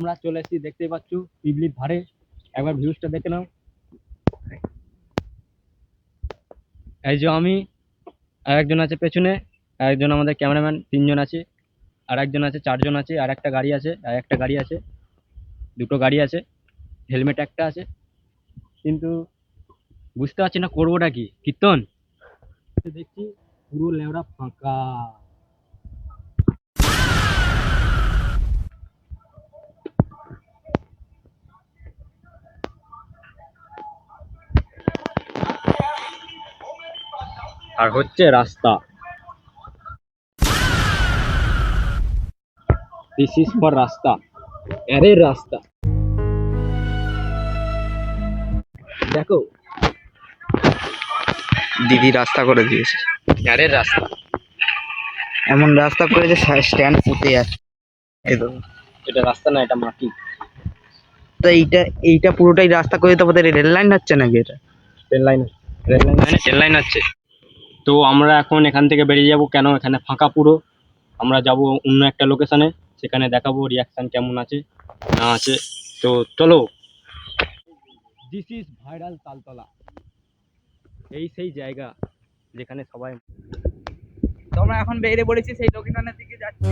আমরা চলে এসেছি, দেখতেই পাচ্ছ পিবলির ধারে। একবার ভিউজটা দেখে নাও। এই যে আমি, আর একজন আছে পেছনে, আর একজন আমাদের ক্যামেরাম্যান, তিনজন আছে। আর একজন আছে, চারজন আছে। আর একটা গাড়ি আছে, আর একটা গাড়ি আছে, দুটো গাড়ি আছে, হেলমেট একটা আছে। কিন্তু বুঝতে পারছি না করবোটা কি। কীর্তন দেখছি পুরো লেওড়া ফাঁকা। আর হচ্ছে রাস্তা, দিস ইজ ফর রাস্তা, এরের রাস্তা। দেখো দিদি রাস্তা করে দিয়েছে, এরের রাস্তা। এমন রাস্তা করে যে স্ট্যান্ড পুঁতে যাচ্ছে। এই তো, এটা রাস্তা না, এটা মাটি। তো এইটা পুরোটাই রাস্তা করে দিতে আমাদের রেল লাইন হচ্ছে নাকি? এটা ট্রেন লাইন, ট্রেন লাইন আছে। তো আমরা এখন এখান থেকে বেরিয়ে যাব, কেন এখানে ফাঁকা পুরো। আমরা যাব অন্য একটা লোকেশনে, সেখানে দেখাবো রিয়াকশন কেমন আছে না আছে। তো চলো। This is viral Taltala. এই সেই জায়গা যেখানে সবাই। তো আমরা এখন বেরিয়ে পড়েছি, সেই লোকেশনের দিকে যাচ্ছি।